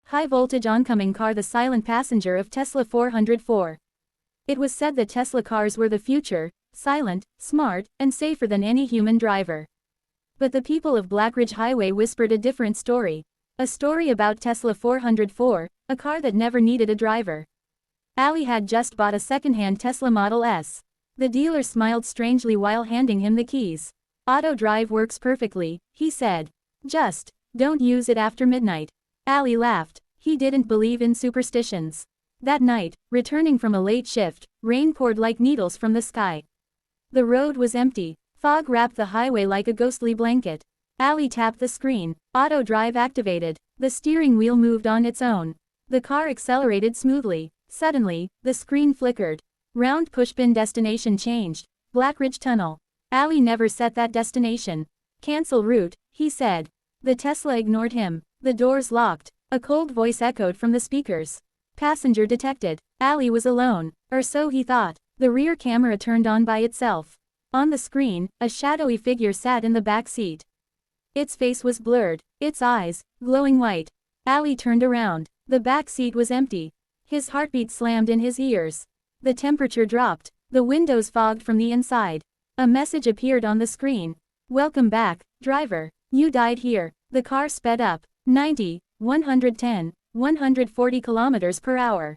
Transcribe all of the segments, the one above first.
high-voltage oncoming car, the silent passenger of Tesla 404. It was said that Tesla cars were the future, silent, smart, and safer than any human driver. But the people of Blackridge Highway whispered a different story. A story about Tesla 404, a car that never needed a driver. Ali had just bought a second-hand Tesla Model S. The dealer smiled strangely while handing him the keys. "Auto drive works perfectly," he said. "Just don't use it after midnight." Ali laughed. He didn't believe in superstitions. That night, returning from a late shift, rain poured like needles from the sky. The road was empty. Fog wrapped the highway like a ghostly blanket. Ali tapped the screen. Auto drive activated. The steering wheel moved on its own. The car accelerated smoothly. Suddenly, the screen flickered. Round pushpin destination changed. Blackridge Tunnel. Ali never set that destination. "Cancel route," he said. The Tesla ignored him. The doors locked. A cold voice echoed from the speakers. "Passenger detected." Ali was alone, or so he thought. The rear camera turned on by itself. On the screen, a shadowy figure sat in the back seat. Its face was blurred, its eyes, glowing white. Ali turned around. The back seat was empty. His heartbeat slammed in his ears. The temperature dropped. The windows fogged from the inside. A message appeared on the screen. "Welcome back, driver. You died here." The car sped up. 90, 110, 140 kilometers per hour.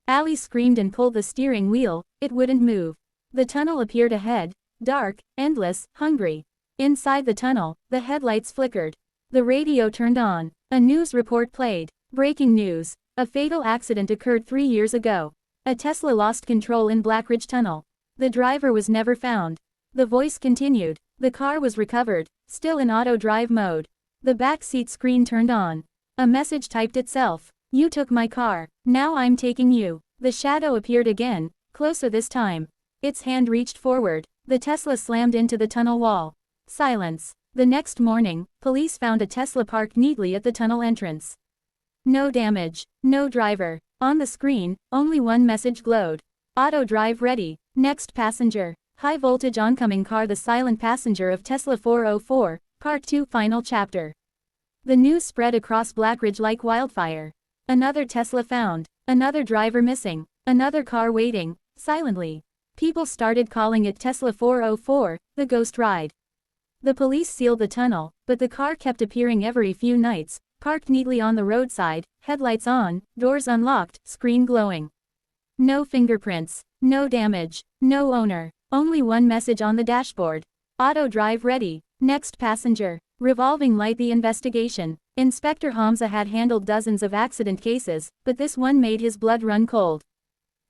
Ali screamed and pulled the steering wheel. It wouldn't move. The tunnel appeared ahead, dark, endless, hungry. Inside the tunnel, the headlights flickered. The radio turned on. A news report played. Breaking news. A fatal accident occurred 3 years ago. A Tesla lost control in Blackridge Tunnel. The driver was never found. The voice continued. The car was recovered, still in auto drive mode. The back seat screen turned on. A message typed itself. "You took my car. Now I'm taking you." The shadow appeared again, closer this time. Its hand reached forward. The Tesla slammed into the tunnel wall. Silence. The next morning, police found a Tesla parked neatly at the tunnel entrance. No damage. No driver. On the screen, only one message glowed. "Auto drive ready. Next passenger." High voltage oncoming car, the silent passenger of Tesla 404, Part 2, Final Chapter. The news spread across Blackridge like wildfire. Another Tesla found. Another driver missing. Another car waiting, silently. People started calling it Tesla 404, the ghost ride. The police sealed the tunnel, but the car kept appearing every few nights, parked neatly on the roadside, headlights on, doors unlocked, screen glowing. No fingerprints. No damage. No owner. Only one message on the dashboard. "Auto drive ready. Next passenger." Revolving light. The investigation. Inspector Hamza had handled dozens of accident cases, but this one made his blood run cold.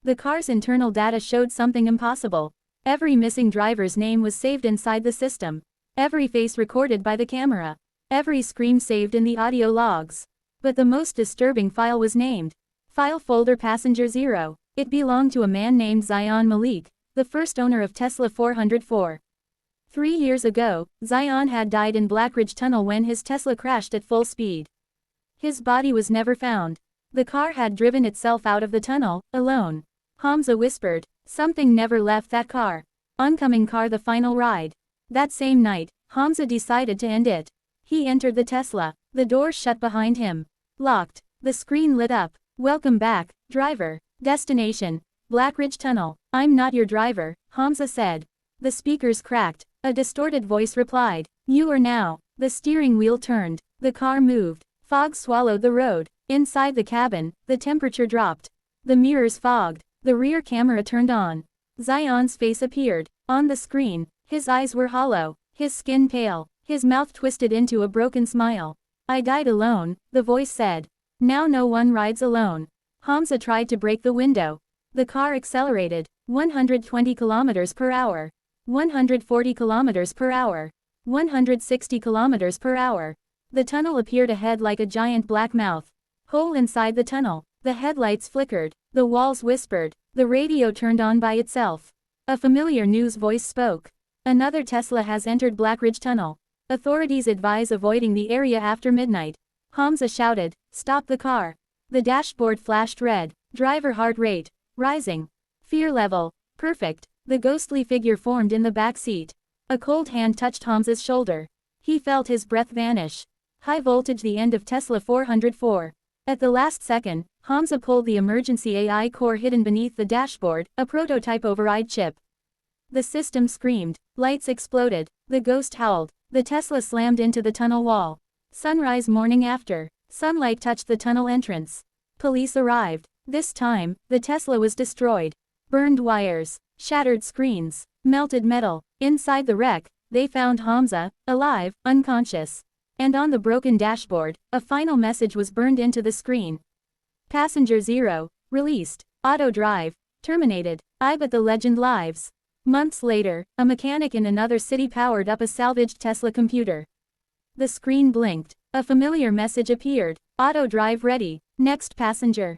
The car's internal data showed something impossible. Every missing driver's name was saved inside the system. Every face recorded by the camera. Every scream saved in the audio logs. But the most disturbing file was named. File folder passenger 0. It belonged to a man named Zion Malik, the first owner of Tesla 404. 3 years ago, Zion had died in Blackridge Tunnel when his Tesla crashed at full speed. His body was never found. The car had driven itself out of the tunnel, alone. Hamza whispered. Something never left that car. Oncoming car, the final ride. That same night, Hamza decided to end it. He entered the Tesla. The doors shut behind him. Locked. The screen lit up. "Welcome back, driver. Destination: Blackridge Tunnel." "I'm not your driver," Hamza said. The speakers cracked. A distorted voice replied. "You are now." The steering wheel turned. The car moved. Fog swallowed the road. Inside the cabin, the temperature dropped. The mirrors fogged. The rear camera turned on. Zion's face appeared. On the screen, his eyes were hollow, his skin pale, his mouth twisted into a broken smile. "I died alone," the voice said. "Now no one rides alone." Hamza tried to break the window. The car accelerated. 120 kilometers per hour. 140 kilometers per hour. 160 kilometers per hour. The tunnel appeared ahead like a giant black mouth. Hole inside the tunnel. The headlights flickered. The walls whispered. The radio turned on by itself. A familiar news voice spoke. "Another Tesla has entered Blackridge Tunnel. Authorities advise avoiding the area after midnight." Hamza shouted, "Stop the car." The dashboard flashed red. Driver heart rate rising. Fear level perfect. The ghostly figure formed in the back seat. A cold hand touched Hamza's shoulder. He felt his breath vanish. High voltage, the end of Tesla 404. At the last second, Hamza pulled the emergency AI core hidden beneath the dashboard, a prototype override chip. The system screamed. Lights exploded. The ghost howled. The Tesla slammed into the tunnel wall. Sunrise morning after. Sunlight touched the tunnel entrance. Police arrived. This time, the Tesla was destroyed. Burned wires. Shattered screens. Melted metal. Inside the wreck, they found Hamza, alive, unconscious. And on the broken dashboard, a final message was burned into the screen. Passenger 0, released. Auto drive, terminated. But the legend lives. Months later, a mechanic in another city powered up a salvaged Tesla computer. The screen blinked. A familiar message appeared. Auto drive ready. Next passenger.